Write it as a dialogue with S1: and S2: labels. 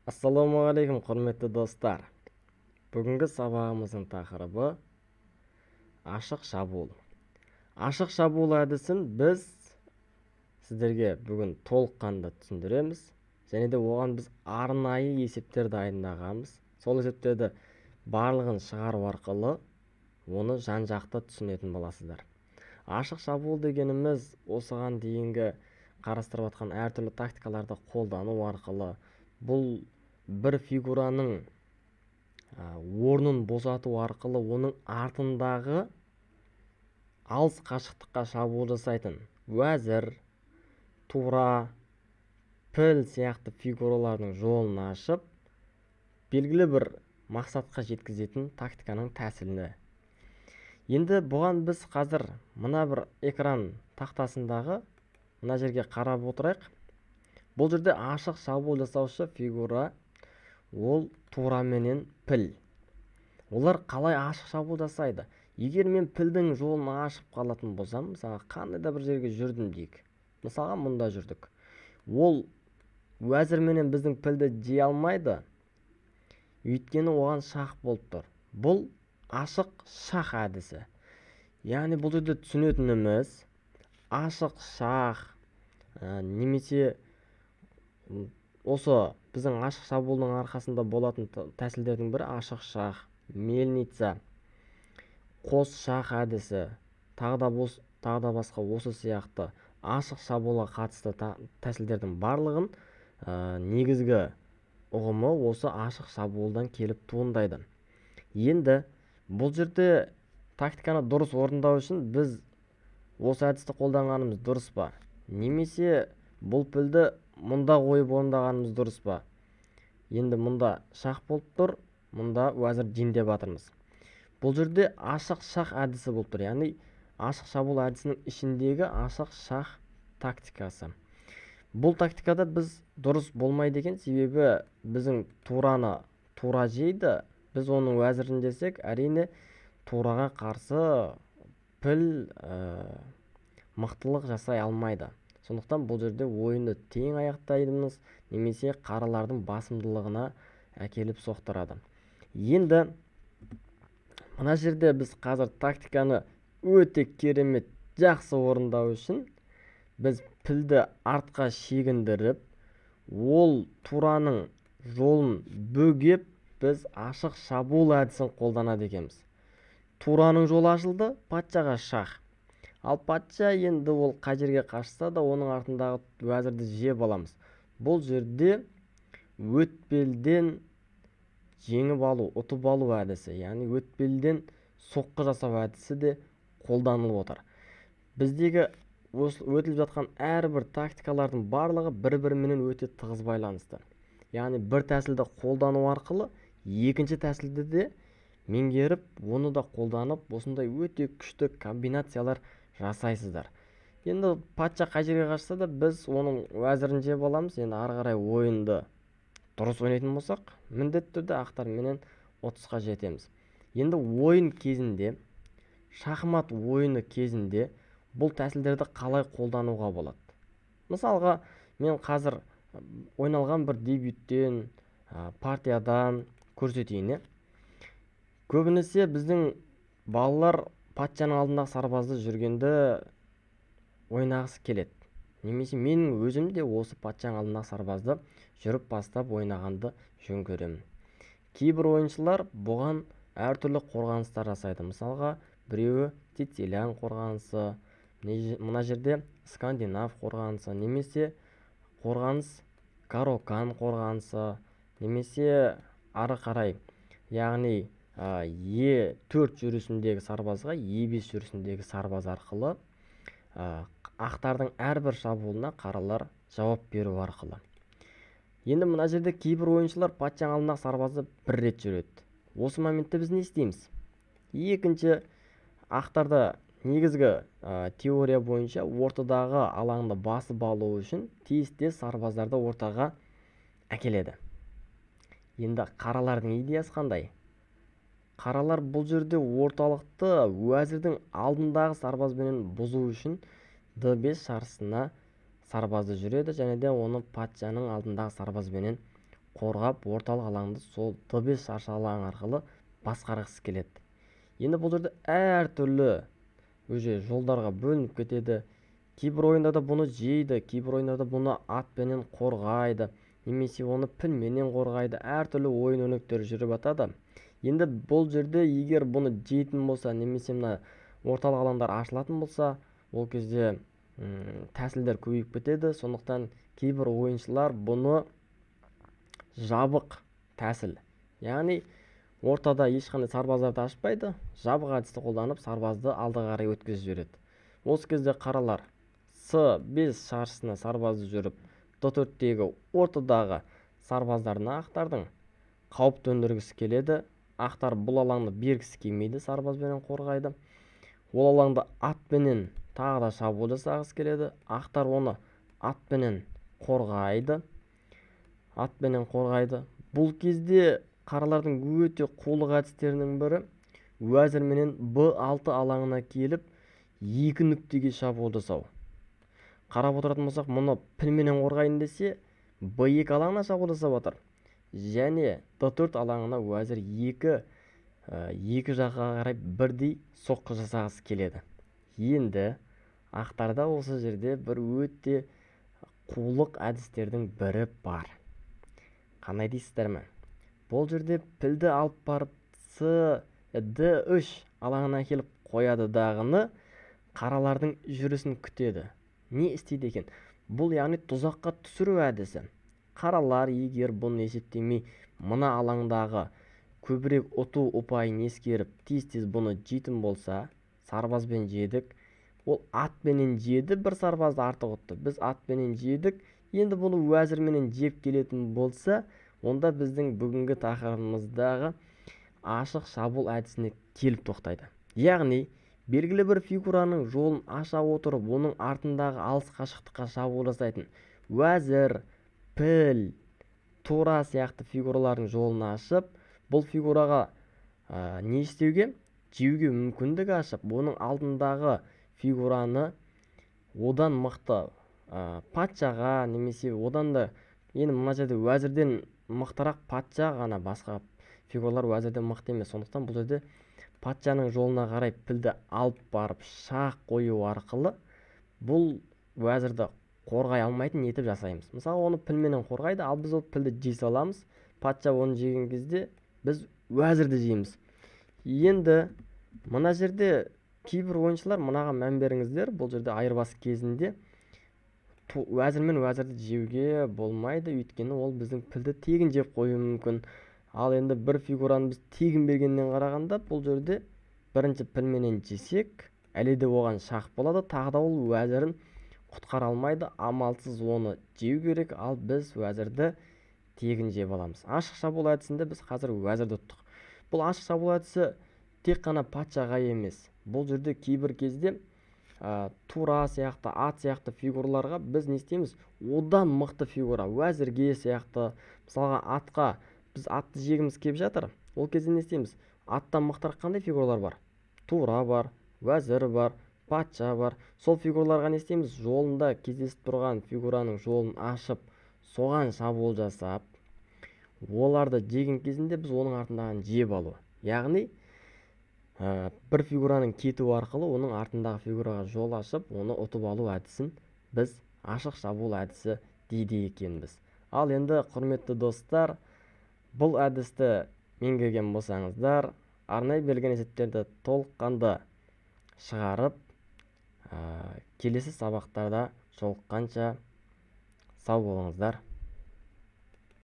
S1: Ассалаумағалейкум, құрметті достар. Бүгінгі сабағымыздың тақырыбы ашық шабуыл. Ашық шабуыл әдісін біз сіздерге бүгін толыққанды түсіндіреміз. Және де оған біз арнайы есептер дайындағанбыз. Сол есептерді барлығын шығару арқылы оны жан-жақты түсінетін боласыздар. Ашық шабуыл дегеніміз осыған дейінгі қарастырып жатқан әртүрлі тактикаларды қолдану арқылы бұл бір фигураның орнын босату арқылы оның артындағы алыс қашықтыққа шабуыл жасайтын уәзір, тура, піл сияқты фигуралардың жолын ашып, белгілі бір мақсатқа жеткізетін тактиканың тәсілі. Енді бұған біз қазір мына бір экран тақтасындағы мына жерге қарап отырайық. Бұл жерде ашық шабуыл жасаушы фигура ол тура менен піл. Олар қалай ашық шабуыл жасайды? Егер мен пілдің жолын ашып қалатын болсам, мысалға қандай да бір жерге жүрдім дейік. Мысалға мұнда жүрдік. Ол уәзір менен біздің пілді жей алмайды. Өйткені оған шах болып тұр. Бұл ашық шах әдісі. Яғни бұл жерде түсінетініміз ашық шах немесе осы біздің ашық шабуылдың арқасында болатын тәсілдердің бірі ашық шах, мельница, қос шах әдісі, тағы да басқа осы сияқты ашық шабуылға қатысты тәсілдердің барлығын негізгі ұғымы осы ашық шабуылдан келіп туындайды. Енді бұл жерде тактиканы дұрыс орындау үшін біз осы әдісті қолданғанымыз дұрыс па? Немесе бұл пілді мұнда қойып орындағанымыз дұрыс па? Енді мұнда шах болып тұр, мұнда уәзір жин деп жатырмыз. Бұл жерде ашық шах әдісі болып тұр. Яғни ашық шабуыл әдісінің ішіндегі ашық шах тактикасы. Бұл тактикада біз дұрыс болмайды екен, себебі біздің тураны тура жейді. Біз оның уәзірін десек, әрине тураға қарсы піл мықтылық жасай алмайды. Сондықтан бұл жерде ойынды тең аяқтаймыз, немесе қаралардың басымдылығына әкеліп соқтырады. Енді мына жерде біз қазір тактиканы өте керемет жақсы орындау үшін біз пілді артқа шегіндіріп, ол тураның жолын бөгеп, біз ашық шабуыл әдісін қолданады екенбіз. Тураның жолы ашылды, патшаға шах. Ал патша енді ол қай жерге қашса да оның артындағы уәзірді жеп аламыз. Бұл жерде өтпелден жеңіп алу, ұтып алу әдісі, яғни өтпелден соққы жасау әдісі де қолданылып отыр. Біздегі өтіліп жатқан әрбір тактикалардың барлығы бір-бірімен өте тығыз байланысты. Яғни бір тәсілді қолдану арқылы екінші тәсілді де меңгеріп, оны да қолданып, осындай өте күшті комбинациялар жасайсыздар. Енді патша қай жерге қашса да біз оның уәзірін жеп аламыз. Енді ары қарай ойынды дұрыс ойнайтын болсақ, міндетті түрде ақтар менен ұтысқа жетеміз. Енді ойын кезінде, шахмат ойыны кезінде бұл тәсілдерді қалай қолдануға болады? Мысалға, мен қазір ойналған бір дебюттен, партиядан көрсетейін. Көбінесе біздің балалар патшаның алдындағы сарбазды жүргенді ойнағысы келеді. Немесе менің өзім де осы патшаның алдындағы сарбазды жүріп бастап ойнағанды жөн көремін. Кейбір ойыншылар бұған әртүрлі қорғаныстар жасайды. Мысалға, біреуі Сицилиян қорғанысы, мына жерде скандинав қорғанысы, немесе қорғаныс Карокан қорғанысы, немесе ары қарай, яғни Е4 жүрісіндегі сарбазға Е5 жүрісіндегі сарбаз арқылы ақтардың әрбір шабуылына қаралар жауап беру арқылы. Енді мына жерде кейбір ойыншылар патшаның алдындағы сарбазды бір рет жүреді. Осы моментте біз не істейміз? Екінші ақтарда негізгі теория бойынша ортадағы алаңды басып алу үшін тиісті сарбаздарды ортаға әкеледі. Енді қаралардың идеясы қандай? Қаралар бұл жерде орталықты уәзірдің алдындағы сарбазбенен бұзу үшін d5 шаршысына сарбазды жүреді, және де оны патшаның алдындағы сарбазбенен қорғап орталық алаңды сол д5 шаршы алаң арқылы басқарғысы келеді. Енді бұл жерде әртүрлі жолдарға бөлініп кетеді. Кейбір ойындарда бұны жейді, кейбір ойындарда бұны атпенен қорғайды, немесе оны пілменен қорғайды. Әртүрлі ойын өрнектері жүріп жатады. Енді бұл жерде егер бұны жейтін болса, немесе мына орталық алаңдар ашылатын болса, ол кезде тәсілдер көбейіп кетеді. Сондықтан кейбір ойыншылар бұны жабық тәсіл, яғни ортада ешқандай сарбаздарды ашпайды, жабық әдісті қолданып сарбазды алдыға қарай өткізіп жібереді. Осы кезде қаралар С5 шаршысына сарбазды жүріп, Д4-тегі ортадағы сарбаздарына ақтардың қауіп төндіргісі келеді. Ақтар бұл алаңды бергісі келмейді, сарбазбенен қорғайды. Ол алаңды атпенен тағы да шабуыл жасағысы келеді. Ақтар оны атпенен қорғайды. Бұл кезде қаралардың өте қулық әдістерінің бірі уәзірменен Б6 алаңына келіп, 2 нүктеге шабуыл жасау. Қарап отыратын болсақ, мұны пілменен қорғайын десе, Б2 алаңына шабуыл жасап отыр. Және Д4 алаңына уәзір екі жаққа қарай бірдей соққы жасағысы келеді. Енді ақтарда осы жерде бір өте қулық әдістердің бірі бар. Қандай дейсіздер ме? Бұл жерде пілді алып барып Д3 алаңына келіп қояды дағыны, қаралардың жүрісін күтеді. Не істейді екен? Бұл яғни тұзаққа түсіру әдісі. Қаралар егер бұны есептемей, мына алаңдағы көбірек ұту ұпайын ескеріп, тез-тез бұны жейтін болса, сарбазбен жедік. Ол атпенен жеді, бір сарбазды артық ұтты. Біз атпенен жедік. Енді бұны уәзірменен жеп келетін болса, онда біздің бүгінгі тақырыбымыздағы ашық шабуыл әдісіне келіп тоқтайды. Яғни, белгілі бір фигураның жолын аша отырып, оның артындағы алыс қашықтыққа шабуыл жасайтын уәзір, піл, тура сияқты фигуралардың жолын ашып, бұл фигураға не істеуге? Жеуге мүмкіндік ашып, оның алдындағы фигураны одан мықты патшаға, немесе одан да, енді мына жерде уәзірден мықтырақ патша ғана, басқа фигуралар уәзірден мықты емес. Сондықтан бұл жерде патшаның жолына қарай пілді алып барып шақ қою арқылы бұл уәзірді қорғай алмайтын етіп жасаймыз. Мысалы, оны пілменен қорғайды, ал біз ол пілді жей саламыз. Патша оны жеген кезде біз уәзірді жейміз. Енді мына жерде кейбір ойыншылар, мынаға мән беріңіздер, бұл жерде айырбас кезінде уәзірмен уәзірді жеуге болмайды, өйткені ол біздің пілді тегін жеп қоюы мүмкін. Ал енді бір фигураны біз тегін бергеннен қарағанда, бұл жерде бірінші пілменен жесек, әлі де оған шақ болады, тағы да ол уәзірін құтқара алмайды, амалсыз оны жеу керек, ал біз уәзірді тегін жеп аламыз. Ашық шабуыл әдісінде біз қазір уәзірді ұттық. Бұл ашық шабуыл әдісі тек қана патшаға емес. Бұл жерде кейбір кезде тура сияқты, ат сияқты фигураларға біз не істейміз? Одан мықты фигура, уәзірге сияқты, мысалға атқа біз атты жегіміз келіп жатыр. Ол кезде не істейміз? Аттан мықтырақ қандай фигуралар бар? Тура бар, уәзір бар, патша бар. Сол фигураларға не істейміз? Жолында кездесіп тұрған фигураның жолын ашып, соған шабуыл жасап, оларды жеген кезінде біз оның артындағын жеп алу. Яғни бір фигураның кетуі арқылы оның артындағы фигураға жол ашып, оны ұтып алу әдісін біз ашық шабуыл әдісі дейді екенбіз. Ал енді, құрметті достар, бұл әдісті меңгерген болсаңыздар, арнайы берілген есептерді толыққанды шығарып, келесі сабақтарда жолыққанша сау болыңыздар.